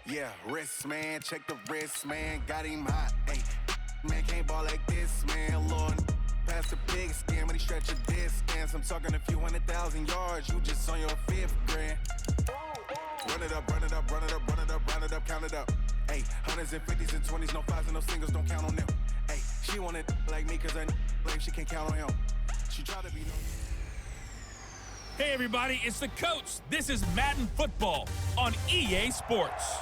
Yeah, wrist, man, check the wrist, man, got him hot. Hey, man, can't ball like this, man. Lord, past the big skin when he stretch a distance. I'm talking a few 100,000 yards, you just on your 5th grand. Run it up, run it up, run it up, run it up, run it up, count it up. Hey, hundreds and 50s and 20s, no 5s and no singles, don't count on them. Hey, she want it like me, cause I blame she can't count on him. She try to be no. Hey everybody, it's the coach. This is Madden Football on EA Sports.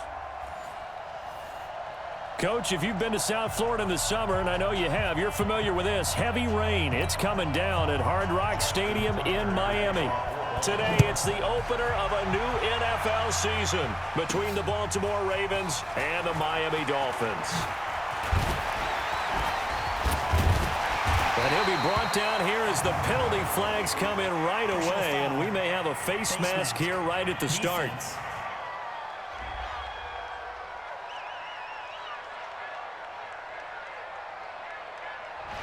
Coach, if you've been to South Florida in the summer, and I know you have, you're familiar with this. Heavy rain. It's coming down at Hard Rock Stadium in Miami. Today, it's the opener of a new NFL season between the Baltimore Ravens and the Miami Dolphins. And he'll be brought down here as the penalty flags come in right away, and we may have a face mask here right at the start.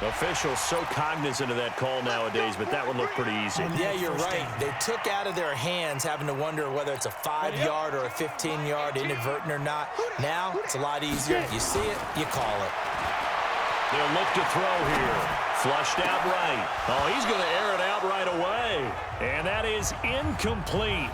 Officials so cognizant of that call nowadays, but that one looked pretty easy. Yeah, you're right. They took out of their hands having to wonder whether it's a 5-yard or a 15-yard, inadvertent or not. Now, it's a lot easier. You see it, you call it. They'll look to throw here. Flushed out right. Oh, he's going to air it out right away. And that is incomplete.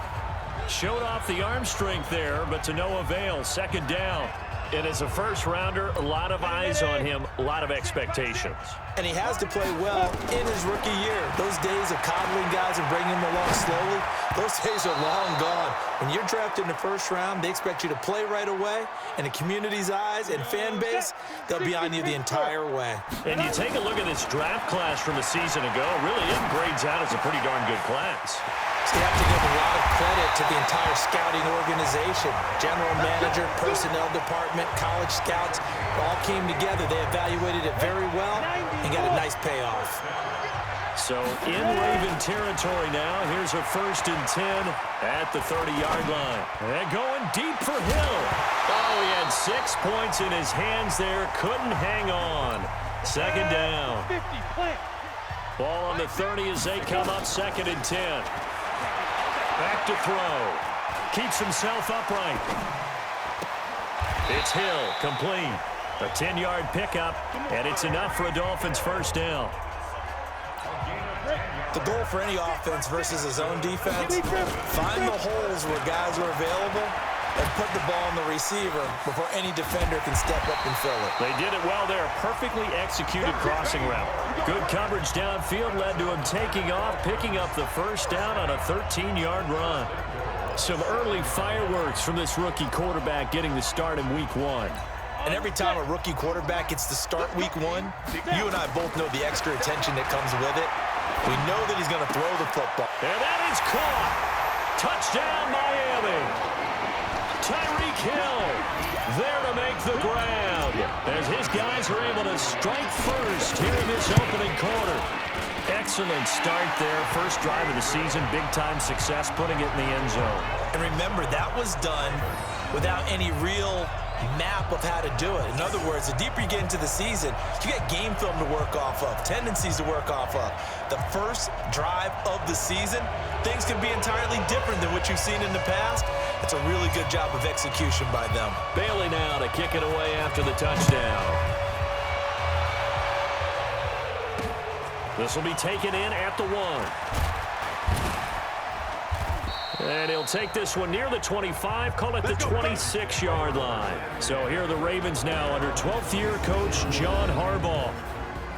Showed off the arm strength there, but to no avail. Second down. And as a first-rounder, a lot of eyes on him, a lot of expectations. And he has to play well in his rookie year. Those days of coddling guys and bringing them along slowly, those days are long gone. When you're drafted in the first round, they expect you to play right away. And the community's eyes and fan base, they'll be on you the entire way. And you take a look at this draft class from a season ago, really it grades out as a pretty darn good class. So you have to give a lot of credit to the entire scouting organization. General manager, personnel department, college scouts, all came together. They evaluated it very well and got a nice payoff. So in Raven territory now, here's a 1st and 10 at the 30-yard line. And going deep for Hill. Oh, he had 6 points in his hands there, couldn't hang on. Second down. Ball on the 30 as they come up, 2nd and 10. Back to throw. Keeps himself upright. It's Hill, complete. A 10-yard pickup, and it's enough for a Dolphins first down. The goal for any offense versus his own defense, find the holes where guys are available and put the ball on the receiver before any defender can step up and fill it. They did it well there. Perfectly executed crossing route. Good coverage downfield led to him taking off, picking up the first down on a 13-yard run. Some early fireworks from this rookie quarterback getting the start in week 1. And every time a rookie quarterback gets to start week 1, you and I both know the extra attention that comes with it. We know that he's going to throw the football. And that is caught. Touchdown, Miami. Tyreek Hill there to make the grab as his guys are able to strike first here in this opening quarter. Excellent start there. First drive of the season, big-time success, putting it in the end zone. And remember, that was done without any real map of how to do it. In other words, the deeper you get into the season, you get game film to work off of, tendencies to work off of. The first drive of the season, things can be entirely different than what you've seen in the past. It's a really good job of execution by them. Bailey now to kick it away after the touchdown. This will be taken in at the 1. And he'll take this one near the 25, call it the 26-yard line. So here are the Ravens now under 12th-year coach John Harbaugh.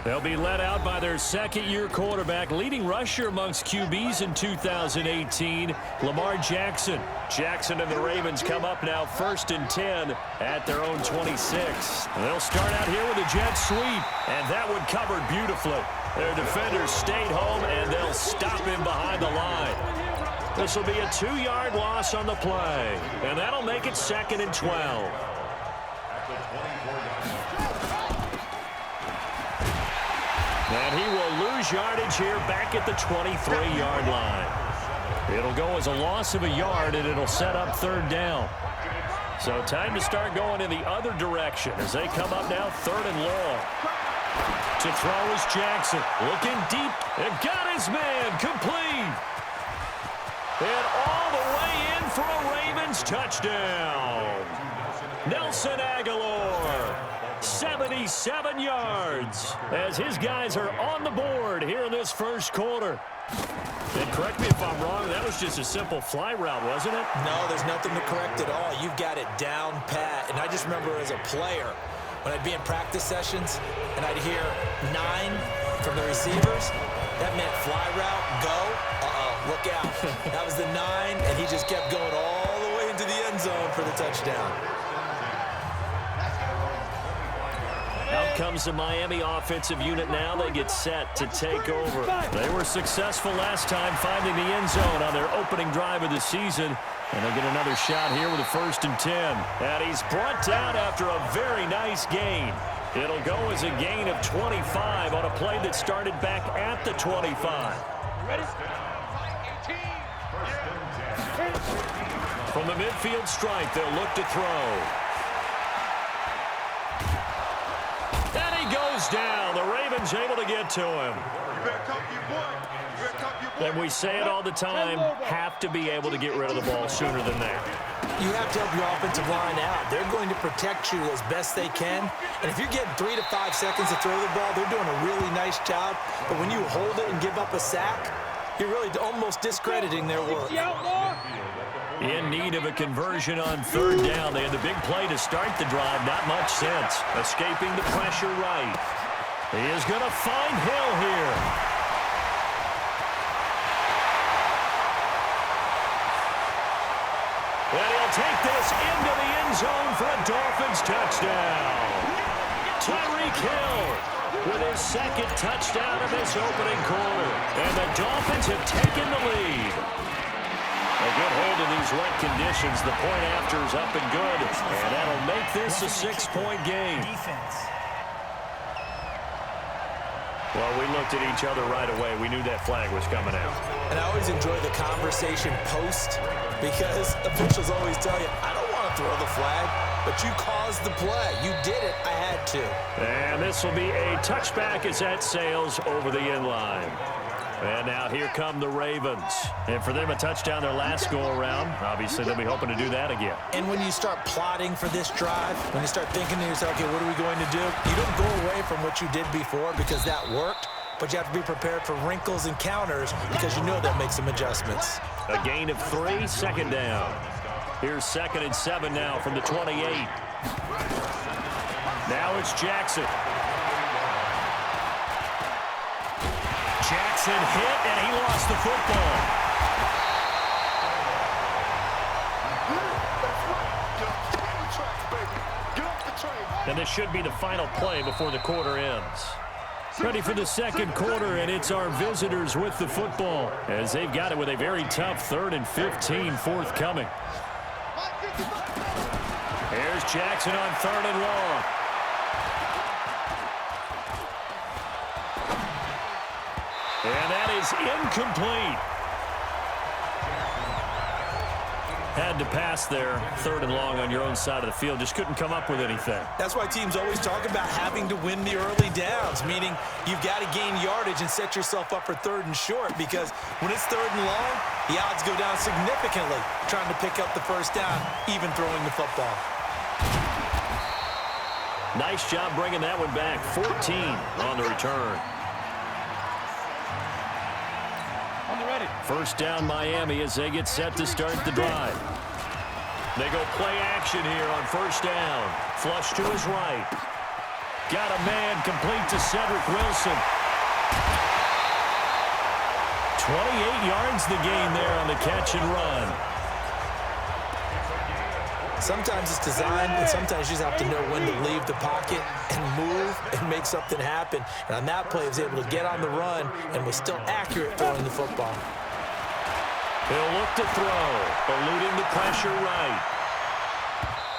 They'll be led out by their second-year quarterback, leading rusher amongst QBs in 2018, Lamar Jackson. Jackson and the Ravens come up now 1st and 10 at their own 26. They'll start out here with a jet sweep, and that one covered beautifully. Their defenders stayed home, and they'll stop him behind the line. This will be a 2-yard loss on the play, and that'll make it 2nd and 12. And he will lose yardage here back at the 23-yard line. It'll go as a loss of a yard, and it'll set up 3rd down. So time to start going in the other direction as they come up now 3rd and long. To throw is Jackson, looking deep, and got his man, complete. And all the way in for a Ravens touchdown. Nelson Aguilar, 77 yards, as his guys are on the board here in this first quarter. And correct me if I'm wrong, that was just a simple fly route, wasn't it? No, there's nothing to correct at all. You've got it down pat. And I just remember as a player, when I'd be in practice sessions and I'd hear 9 from the receivers, that meant fly route, go, look out. That was the 9, and he just kept going all the way into the end zone for the touchdown. Out comes the Miami offensive unit now. They get set to take over. They were successful last time finding the end zone on their opening drive of the season. And they'll get another shot here with a 1st and 10. And he's brought down after a very nice gain. It'll go as a gain of 25 on a play that started back at the 25. Ready? From the midfield stripe, they'll look to throw. And he goes down. The Ravens able to get to him. And we say it all the time, have to be able to get rid of the ball sooner than that. You have to help your offensive line out. They're going to protect you as best they can. And if you're getting 3 to 5 seconds to throw the ball, they're doing a really nice job. But when you hold it and give up a sack, you're really almost discrediting their work. In need of a conversion on 3rd down. They had the big play to start the drive. Not much sense. Escaping the pressure right. He is going to find Hill here. And he'll take this into the end zone for a Dolphins touchdown. Tyreek Hill with his 2nd touchdown of this opening quarter. And the Dolphins have taken the lead. A good hold in these wet conditions. The point after is up and good. And that'll make this a 6-point game. Well, we looked at each other right away. We knew that flag was coming out. And I always enjoy the conversation post because officials always tell you, I don't want to throw the flag, but you caused the play. You did it. I had to. And this will be a touchback as that sails over the end line. And now here come the Ravens. And for them, a touchdown their last go-around. Obviously, they'll be hoping to do that again. And when you start plotting for this drive, when you start thinking to yourself, okay, what are we going to do? You don't go away from what you did before because that worked, but you have to be prepared for wrinkles and counters because you know they'll make some adjustments. A gain of 3, 2nd down. Here's 2nd and 7 now from the 28. Now it's Jackson. Jackson hit, and he lost the football. And this should be the final play before the quarter ends. Ready for the 2nd quarter, and it's our visitors with the football as they've got it with a very tough 3rd and 15 forthcoming. Here's Jackson on 3rd and long. And that is incomplete. Had to pass there, 3rd and long on your own side of the field. Just couldn't come up with anything. That's why teams always talk about having to win the early downs, meaning you've got to gain yardage and set yourself up for 3rd and short because when it's 3rd and long, the odds go down significantly trying to pick up the 1st down, even throwing the football. Nice job bringing that one back. 14 on the return. 1st down Miami as they get set to start the drive. They go play action here on 1st down. Flush to his right. Got a man complete to Cedric Wilson. 28 yards the gain there on the catch and run. Sometimes it's designed, and sometimes you just have to know when to leave the pocket and move and make something happen. And on that play, he was able to get on the run and was still accurate throwing the football. He'll look to throw, eluding the pressure right.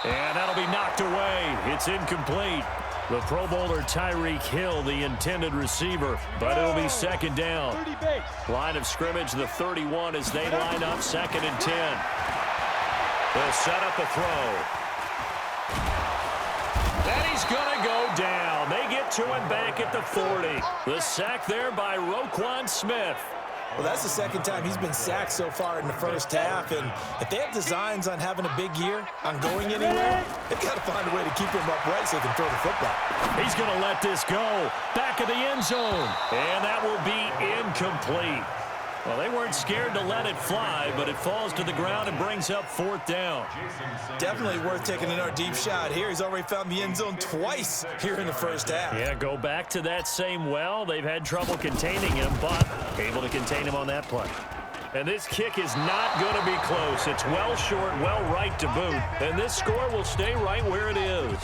And that'll be knocked away. It's incomplete. The Pro Bowler Tyreek Hill, the intended receiver, but it'll be 2nd down. Line of scrimmage, the 31 as they line up 2nd and 10. They'll set up a throw. And he's going to go down. They get to him back at the 40. The sack there by Roquan Smith. Well, that's the second time he's been sacked so far in the first half, and if they have designs on having a big year, on going anywhere, they've got to find a way to keep him upright so he can throw the football. He's going to let this go. Back of the end zone. And that will be incomplete. Well, they weren't scared to let it fly, but it falls to the ground and brings up 4th down. Definitely worth taking another deep shot here. He's already found the end zone twice here in the first half. Yeah, go back to that same well. They've had trouble containing him, but able to contain him on that play. And this kick is not going to be close. It's well short, well right to boot. And this score will stay right where it is.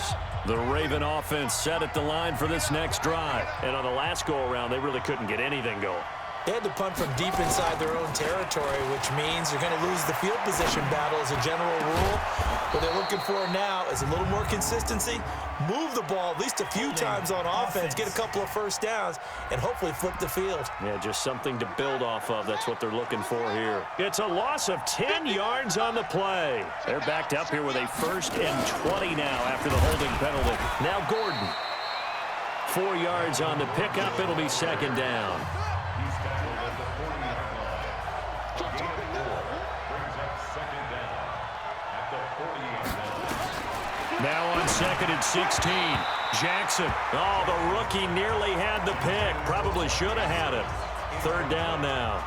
The Raven offense set at the line for this next drive. And on the last go-around, they really couldn't get anything going. They had to punt from deep inside their own territory, which means you're going to lose the field position battle as a general rule. What they're looking for now is a little more consistency, move the ball at least a few times on offense, get a couple of first downs, and hopefully flip the field. Yeah, just something to build off of. That's what they're looking for here. It's a loss of 10 yards on the play. They're backed up here with a 1st and 20 now after the holding penalty. Now Gordon. 4 yards on the pickup. It'll be 2nd down. Now on 2nd and 16. Jackson. Oh, the rookie nearly had the pick. Probably should have had it. 3rd down now.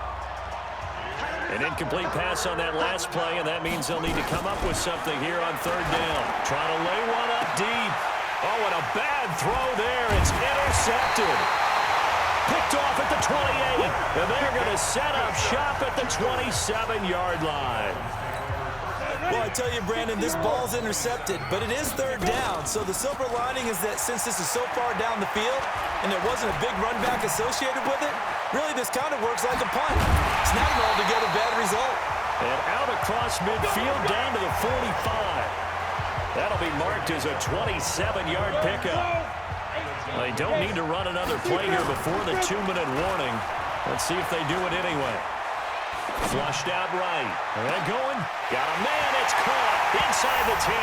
An incomplete pass on that last play, and that means they'll need to come up with something here on 3rd down. Trying to lay one up deep. Oh, and a bad throw there. It's intercepted. Picked off at the 28. And they're going to set up shop at the 27-yard line. Well, I tell you, Brandon, this ball's intercepted, but it is 3rd down. So the silver lining is that since this is so far down the field and there wasn't a big run back associated with it, really this kind of works like a punt. It's not an altogether bad result. And out across midfield down to the 45. That'll be marked as a 27-yard pickup. They don't need to run another play here before the 2-minute warning. Let's see if they do it anyway. Flushed out right. And they're going. Got a man. It's caught inside the 10.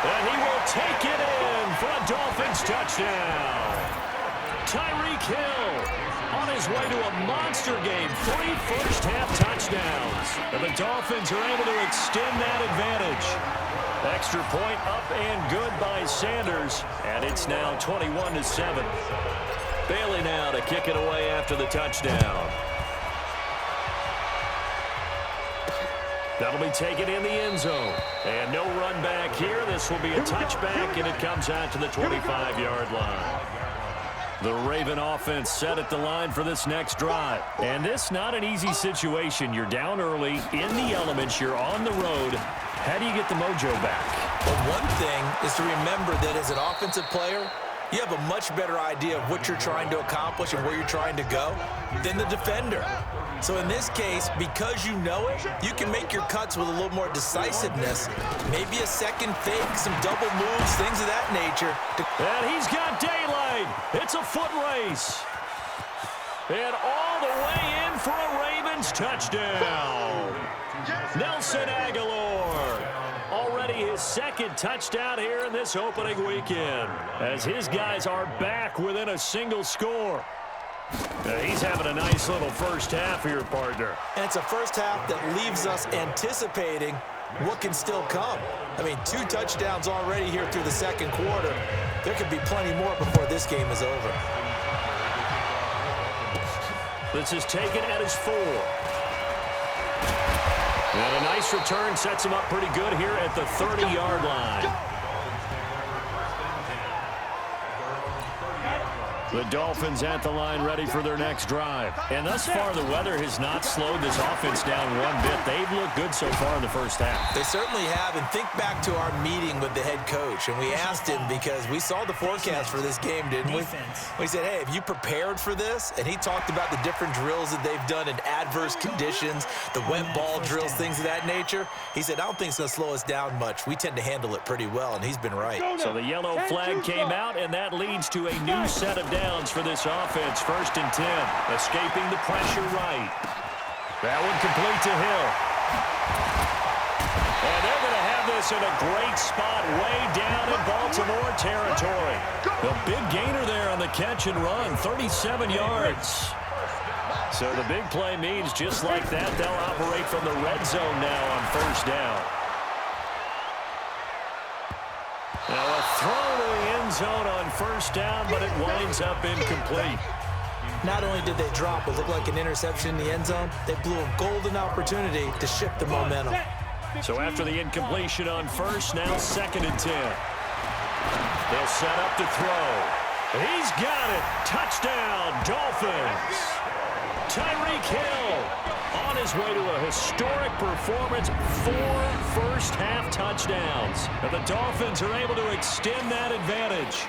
And he will take it in for a Dolphins touchdown. Tyreek Hill on his way to a monster game. 3 first-half touchdowns. And the Dolphins are able to extend that advantage. Extra point up and good by Sanders. And it's now 21-7. Bailey now to kick it away after the touchdown. That'll be taken in the end zone. And no run back here. This will be a touchback, and it comes out to the 25-yard line. The Raven offense set at the line for this next drive. And this not an easy situation. You're down early, in the elements, you're on the road. How do you get the mojo back? Well, one thing is to remember that as an offensive player, you have a much better idea of what you're trying to accomplish and where you're trying to go than the defender. So in this case, because you know it, you can make your cuts with a little more decisiveness. Maybe a second fake, some double moves, things of that nature. And he's got daylight. It's a foot race. And all the way in for a Ravens touchdown. Nelson Aguilar. Already his 2nd touchdown here in this opening weekend. As his guys are back within a single score. He's having a nice little first half here, partner. And it's a first half that leaves us anticipating what can still come. I mean, 2 touchdowns already here through the 2nd quarter. There could be plenty more before this game is over. This is taken at his 4. And a nice return sets him up pretty good here at the 30-yard line. The Dolphins at the line ready for their next drive. And thus far, the weather has not slowed this offense down one bit. They've looked good so far in the first half. They certainly have. And think back to our meeting with the head coach. And we asked him because we saw the forecast for this game, didn't we? We said, hey, have you prepared for this? And he talked about the different drills that they've done in adverse conditions, the wet ball drills, things of that nature. He said, I don't think it's going to slow us down much. We tend to handle it pretty well, and he's been right. So the yellow flag came out, and that leads to a new set of downs for this offense. 1st and 10. Escaping the pressure right. That one complete to Hill. And they're going to have this in a great spot way down in Baltimore territory. The big gainer there on the catch and run. 37 yards. So the big play means just like that, they'll operate from the red zone now on first down. Now a throw to the end zone on first down, but it winds up incomplete. Not only did they drop what looked like an interception in the end zone, they blew a golden opportunity to shift the momentum. So after the incompletion on first, now 2nd and 10. They'll set up to throw. He's got it. Touchdown, Dolphins. Tyreek Hill on his way to a historic performance, 4 first-half touchdowns. And the Dolphins are able to extend that advantage.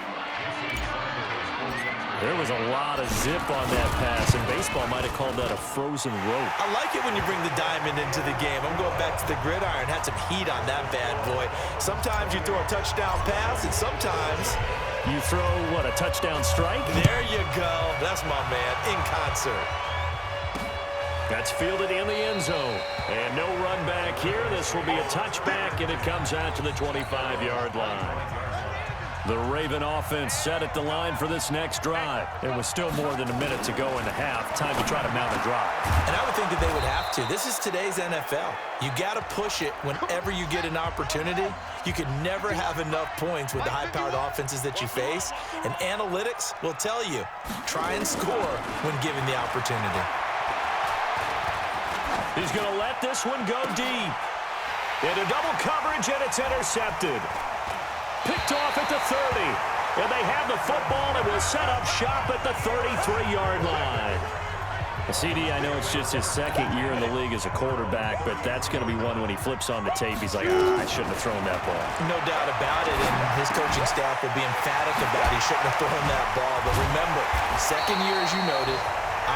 There was a lot of zip on that pass, and baseball might have called that a frozen rope. I like it when you bring the diamond into the game. I'm going back to the gridiron. Had some heat on that bad boy. Sometimes you throw a touchdown pass, and sometimes you throw, what, a touchdown strike? There you go. That's my man, in concert. That's fielded in the end zone. And no run back here. This will be a touchback, and it comes out to the 25-yard line. The Raven offense set at the line for this next drive. It was still more than a minute to go in the half. Time to try to mount a drive. And I would think that they would have to. This is today's NFL. You got to push it whenever you get an opportunity. You can never have enough points with the high-powered offenses that you face. And analytics will tell you, try and score when given the opportunity. He's going to let this one go deep. Into double coverage, and it's intercepted. Picked off at the 30. And they have the football and will set up shop at the 33-yard line. CD, I know it's just his 2nd year in the league as a quarterback, but that's going to be one when he flips on the tape. He's like, I shouldn't have thrown that ball. No doubt about it, and his coaching staff will be emphatic about he shouldn't have thrown that ball. But remember, 2nd year, as you noted,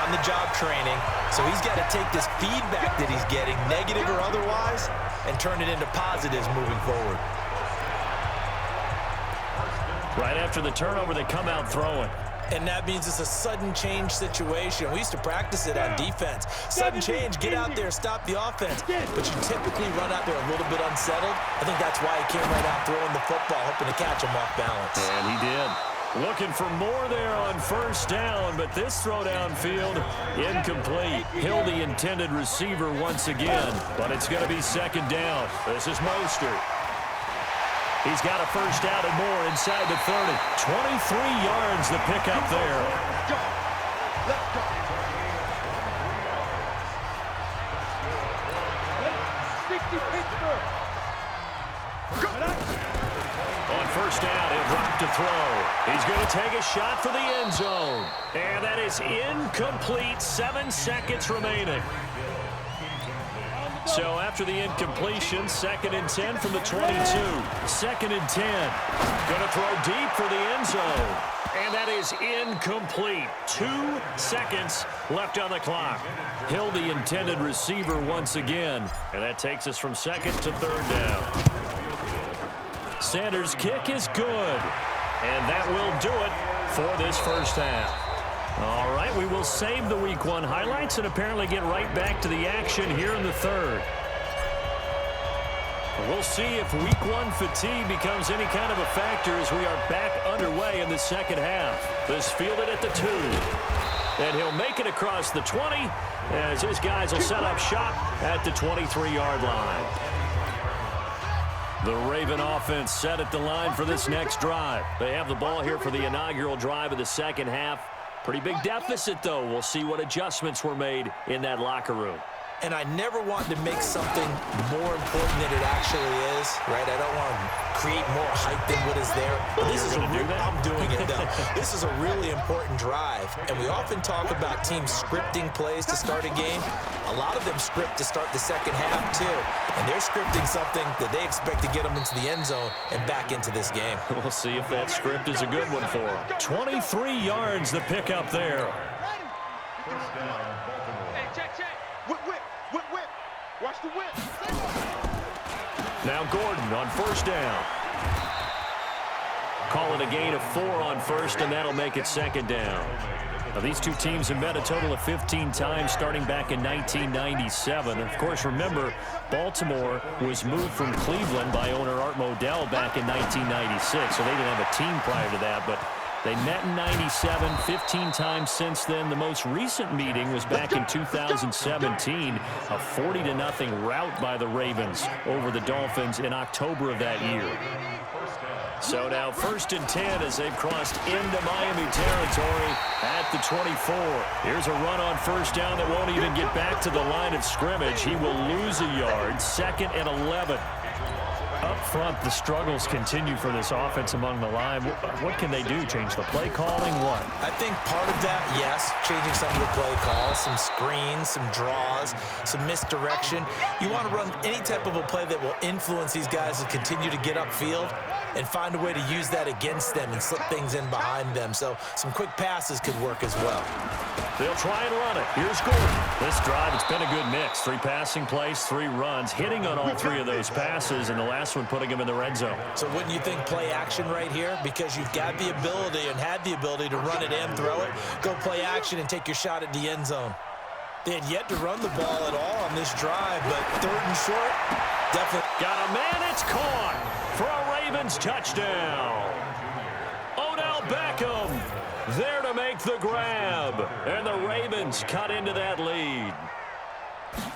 on-the-job training, so he's got to take this feedback that he's getting, negative or otherwise, and turn it into positives moving forward. Right after the turnover, they come out throwing. And that means it's a sudden change situation. We used to practice it on defense. Sudden change, get out there, stop the offense. But you typically run out there a little bit unsettled. I think that's why he came right out throwing the football, hoping to catch him off balance. And he did. Looking for more there on first down, but this throw downfield, incomplete. Hill, the intended receiver once again, but it's going to be 2nd down. This is Mostert. He's got a first down and more inside the 30. 23 yards the pickup there. On first down, he'll drop to throw. He's going to take a shot for the end zone. And that is incomplete. 7 seconds remaining. So after the incompletion, 2nd and 10 from the 22. 2nd and 10. Going to throw deep for the end zone. And that is incomplete. 2 seconds left on the clock. Hill, the intended receiver once again. And that takes us from 2nd to 3rd down. Sanders' kick is good. And that will do it for this first half. All right, we will save the Week 1 highlights and apparently get right back to the action here in the 3rd. We'll see if Week 1 fatigue becomes any kind of a factor as we are back underway in the 2nd half. This fielded at the 2. And he'll make it across the 20 as his guys will set up shop at the 23-yard line. The Raven offense set at the line for this next drive. They have the ball here for the inaugural drive of the 2nd half. Pretty big deficit, though. We'll see what adjustments were made in that locker room. And I never want to make something more important than it actually is, right? I don't want to create more hype than what is there. But this is I'm doing it, though. This is a really important drive. And we often talk about teams scripting plays to start a game. A lot of them script to start the 2nd half, too. And they're scripting something that they expect to get them into the end zone and back into this game. We'll see if that script is a good one for them. 23 yards the pickup there. Watch the whip. Now Gordon on first down. Call it a gain of 4 on first, and that'll make it 2nd down. Now, these two teams have met a total of 15 times starting back in 1997. Of course, remember, Baltimore was moved from Cleveland by owner Art Modell back in 1996, so they didn't have a team prior to that. But They met in 97, 15 times since then. The most recent meeting was back in 2017, a 40-0 rout by the Ravens over the Dolphins in October of that year. So now 1st and 10 as they've crossed into Miami territory at the 24. Here's a run on 1st down that won't even get back to the line of scrimmage. He will lose a yard. 2nd and 11. Up front, the struggles continue for this offense among the line. What can they do? Change the play calling? What? I think part of that, yes, changing some of the play calls, some screens, some draws, some misdirection. You want to run any type of a play that will influence these guys to continue to get upfield and find a way to use that against them and slip things in behind them. So some quick passes could work as well. They'll try and run it. Here's Gordon. This drive, it's been a good mix. 3 passing plays, 3 runs, hitting on all 3 of those passes, and the last one putting him in the red zone. So wouldn't you think play action right here? Because you've got the ability and had the ability to run it and throw it. Go play action and take your shot at the end zone. They had yet to run the ball at all on this drive, but 3rd and short, definitely. Got a man, it's caught for a Ravens touchdown. Odell Beckham there to make the grab, and the Ravens cut into that lead.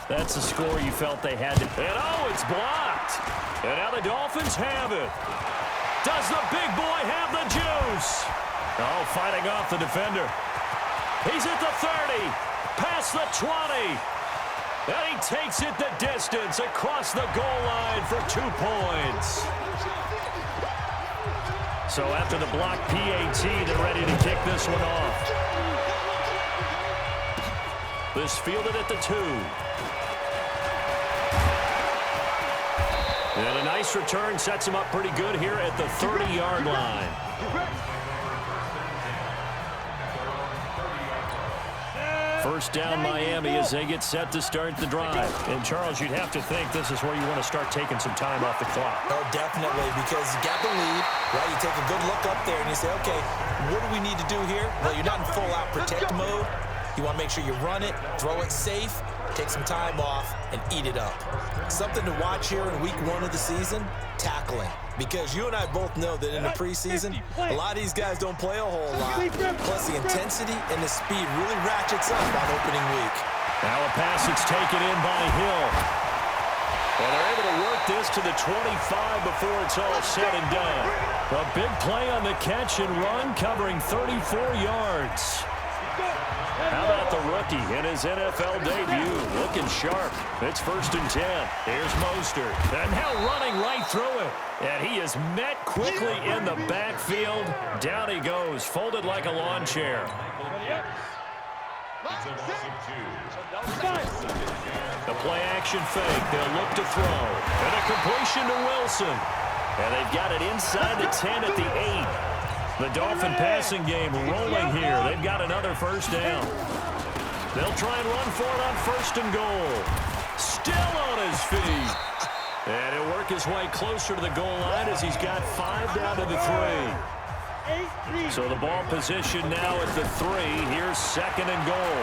That's the score you felt they had to. And oh, it's blocked. And now the Dolphins have it. Does the big boy have the juice? Oh, fighting off the defender. He's at the 30, past the 20. And he takes it the distance across the goal line for 2 points. So after the block PAT, they're ready to kick this one off. This fielded at the 2. And a nice return sets him up pretty good here at the 30-yard line. First down Miami as they get set to start the drive. And Charles, you'd have to think this is where you want to start taking some time off the clock. Oh, definitely, because you got the lead, right? You take a good look up there and you say, okay, what do we need to do here? Well, you're not in full-out protect mode. You want to make sure you run it, throw it safe, take some time off, and eat it up. Something to watch here in week 1 of the season, tackling. Because you and I both know that in the preseason, a lot of these guys don't play a whole lot. Plus, the intensity and the speed really ratchets up on opening week. Now a pass that's taken in by Hill. And they're able to work this to the 25 before it's all said and done. A big play on the catch and run, covering 34 yards. How about the rookie in his NFL debut? Looking sharp. It's 1st and 10. Here's Mostert. And now running right through it. And he is met quickly in the backfield. Down he goes, folded like a lawn chair. The play action fake. They'll look to throw. And a completion to Wilson. And they've got it inside the 10 at the 8. The Dolphin passing game rolling here. They've got another 1st down. They'll try and run for it on 1st and goal. Still on his feet. And he'll work his way closer to the goal line as he's got 5 down to the 3. So the ball position now at the 3. Here's 2nd and goal.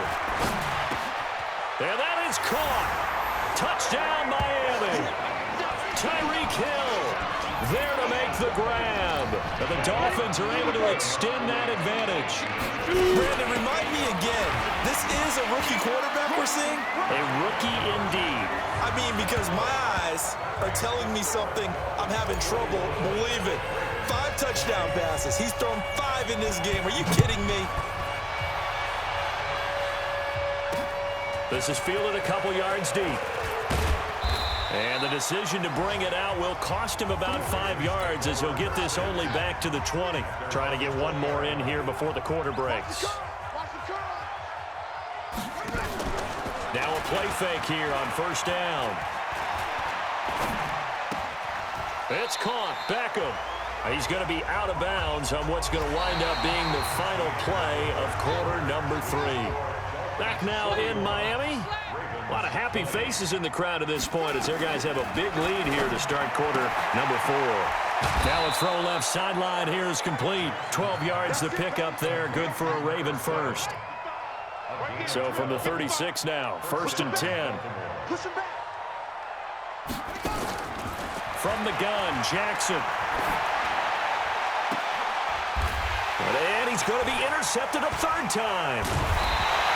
And that is caught. Touchdown, Miami. Tyreek Hill there to make the grab. And the Dolphins are able to extend that advantage. Brandon, remind me again, this is a rookie quarterback we're seeing? A rookie indeed. I mean, because my eyes are telling me something I'm having trouble believing. 5 touchdown passes. He's thrown 5 in this game. Are you kidding me? This is fielded a couple yards deep. And the decision to bring it out will cost him about 5 yards as he'll get this only back to the 20. Trying to get one more in here before the quarter breaks. Now a play fake here on 1st down. It's caught. Beckham. He's going to be out of bounds on what's going to wind up being the final play of quarter number 3. Back now in Miami. A lot of happy faces in the crowd at this point as their guys have a big lead here to start quarter number 4. Now a throw left sideline here is complete. 12 yards to pick up there. Good for a Raven first. So from the 36 now, 1st and 10. From the gun, Jackson. is going to be intercepted a third time.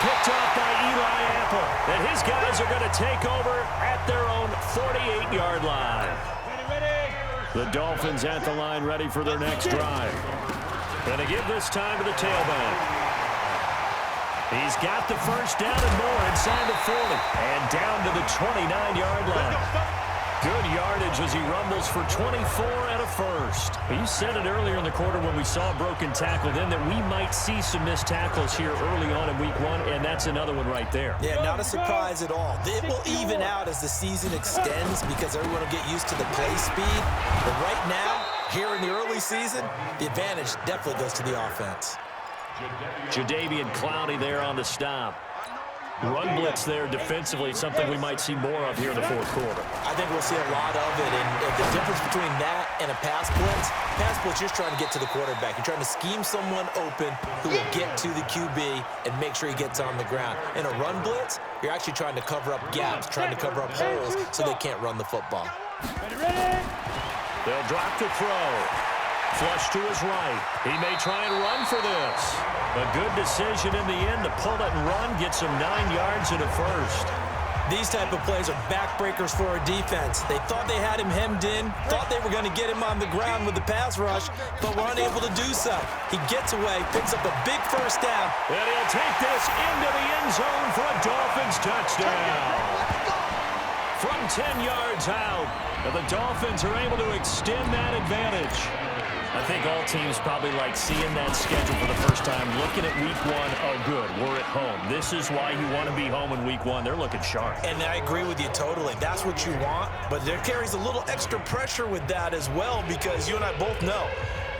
Picked off by Eli Apple. And his guys are going to take over at their own 48-yard line. The Dolphins at the line ready for their next drive. Going to give this time to the tailback. He's got the first down and more inside the 40. And down to the 29-yard line. Good yardage as he rumbles for 24 and a first. You said it earlier in the quarter when we saw a broken tackle then that we might see some missed tackles here early on in week one, and that's another one right there. Yeah, not a surprise at all. It will even out as the season extends because everyone will get used to the play speed. But right now, here in the early season, the advantage definitely goes to the offense. Jadeveon Clowney there on the stop. Run blitz there defensively, something we might see more of here in the fourth quarter. I think we'll see a lot of it, and the difference between that and a pass blitz, you're just trying to get to the quarterback. You're trying to scheme someone open who will get to the QB and make sure he gets on the ground. In a run blitz, you're actually trying to cover up gaps, trying to cover up holes so they can't run the football. They'll drop the throw. Flush to his right. He may try and run for this. A good decision in the end to pull it and run, gets him 9 yards and a first. These type of plays are backbreakers for a defense. They thought they had him hemmed in, thought they were going to get him on the ground with the pass rush, but were unable to do so. He gets away, picks up a big first down. And he'll take this into the end zone for a Dolphins touchdown. From 10 yards out, the Dolphins are able to extend that advantage. I think all teams probably like seeing that schedule for the first time, looking at week one. Oh, good, we're at home. This is why you want to be home in week one. They're looking sharp. And I agree with you totally. That's what you want, but there carries a little extra pressure with that as well because you and I both know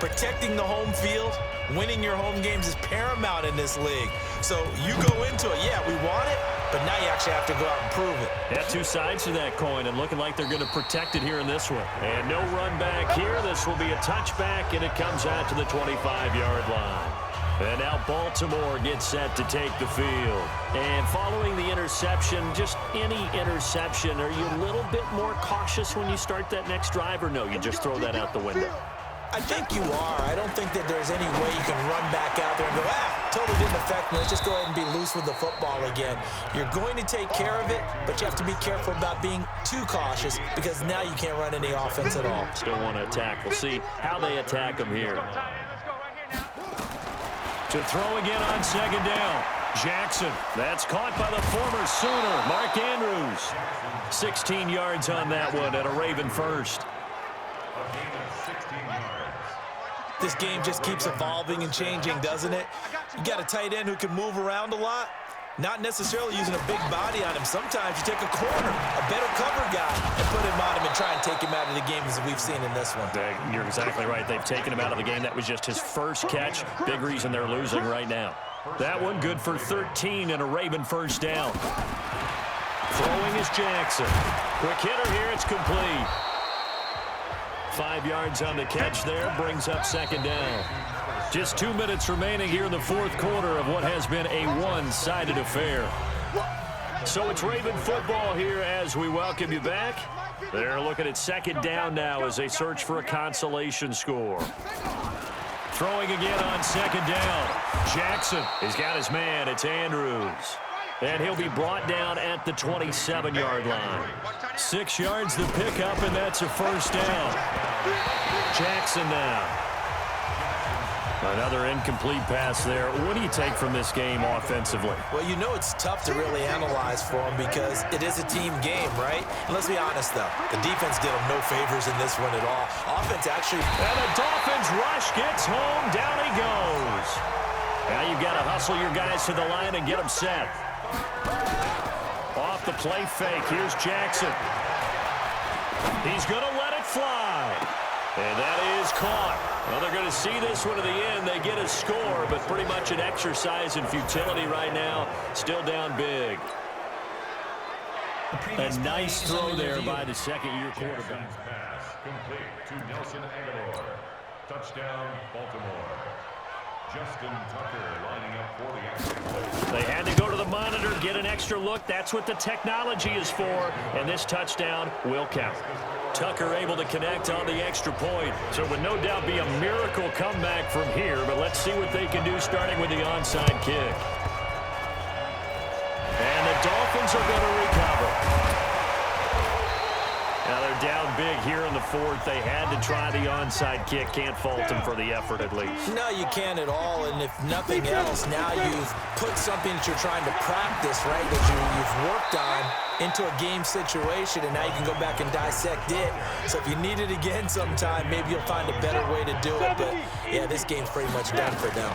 protecting the home field, winning your home games is paramount in this league. So you go into it, yeah, we want it, but now you actually have to go out and prove it. Yeah, two sides to that coin, and looking like they're going to protect it here in this one. And no run back here. This will be a touchback, and it comes out to the 25-yard line. And now Baltimore gets set to take the field. And following the interception, just any interception, are you a little bit more cautious when you start that next drive, or no, you just throw that out the window? I think you are. I don't think that there's any way you can run back out there and go, totally didn't affect me. Let's just go ahead and be loose with the football again. You're going to take care of it, but you have to be careful about being too cautious because now you can't run any offense at all. Still want to attack. We'll see how they attack them here. To throw again on second down. Jackson. That's caught by the former Sooner, Mark Andrews. 16 yards on that one at a Raven first. This game just keeps evolving and changing, doesn't it? You got a tight end who can move around a lot, not necessarily using a big body on him. Sometimes you take a corner, a better cover guy, and put him on him and try and take him out of the game as we've seen in this one. You're exactly right. They've taken him out of the game. That was just his first catch. Big reason they're losing right now. That one good for 13 and a Raven first down. Throwing is Jackson. Quick hitter here. It's complete. 5 yards on the catch there, brings up second down. Just 2 minutes remaining here in the fourth quarter of what has been a one-sided affair. So it's Raven football here as we welcome you back. They're looking at second down now as they search for a consolation score. Throwing again on second down. Jackson has got his man. It's Andrews. And he'll be brought down at the 27-yard line. 6 yards the pickup, and that's a first down. Jackson now. Another incomplete pass there. What do you take from this game offensively? Well, you know it's tough to really analyze for him because it is a team game, right? And let's be honest, though. The defense did him no favors in this one at all. Offense actually... And the Dolphins rush gets home. Down he goes. Now you've got to hustle your guys to the line and get them set. Off the play fake. Here's Jackson. He's going to let it fly. And that is caught. Well, they're going to see this one to the end. They get a score, but pretty much an exercise in futility right now. Still down big. A nice throw there by the second-year quarterback. Pass complete to Nelson Aguilar. Touchdown, Baltimore. Justin Tucker lining up for the action. They had to go to the monitor, get an extra look. That's what the technology is for, and this touchdown will count. Tucker able to connect on the extra point. So it would no doubt be a miracle comeback from here, but let's see what they can do starting with the onside kick. And the Dolphins are going to recover. Now they're down big here in the fourth. They had to try the onside kick. Can't fault them for the effort at least. No, you can't at all. And if nothing else, now you've put something that you're trying to practice, right, that you've worked on into a game situation, and now you can go back and dissect it. So if you need it again sometime, maybe you'll find a better way to do it. But, yeah, this game's pretty much done for them.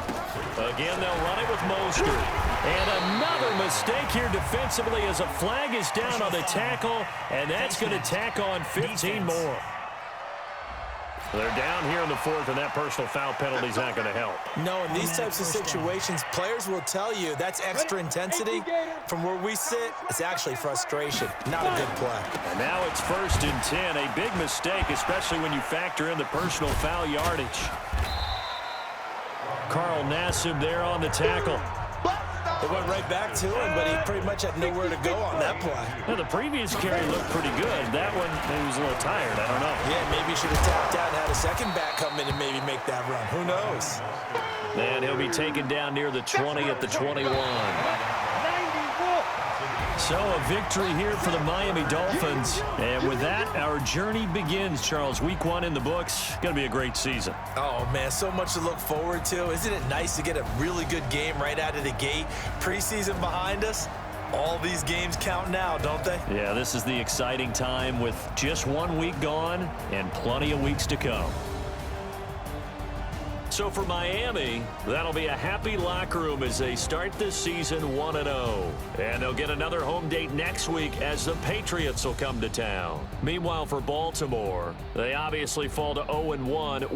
Again, they'll run it with Mostert. And another mistake here defensively as a flag is down on the tackle, and that's going to tack on 15 more. They're down here in the fourth, and that personal foul penalty is not going to help. No, in these types of situations, players will tell you that's extra intensity. From where we sit, it's actually frustration. Not a good play. And now it's 1st and 10. A big mistake, especially when you factor in the personal foul yardage. Carl Nassib there on the tackle. It went right back to him, but he pretty much had nowhere to go on that play. Well, the previous carry looked pretty good. That one, he was a little tired. I don't know. Yeah, maybe he should have tapped out and had a second back come in and maybe make that run. Who knows? And he'll be taken down near the 20 at the 21. So a victory here for the Miami Dolphins. And with that, our journey begins, Charles. Week 1 in the books. Going to be a great season. Oh, man, so much to look forward to. Isn't it nice to get a really good game right out of the gate? Preseason behind us. All these games count now, don't they? Yeah, this is the exciting time with just 1 week gone and plenty of weeks to come. So for Miami, that'll be a happy locker room as they start this season 1-0. And they'll get another home date next week as the Patriots will come to town. Meanwhile, for Baltimore, they obviously fall to 0-1.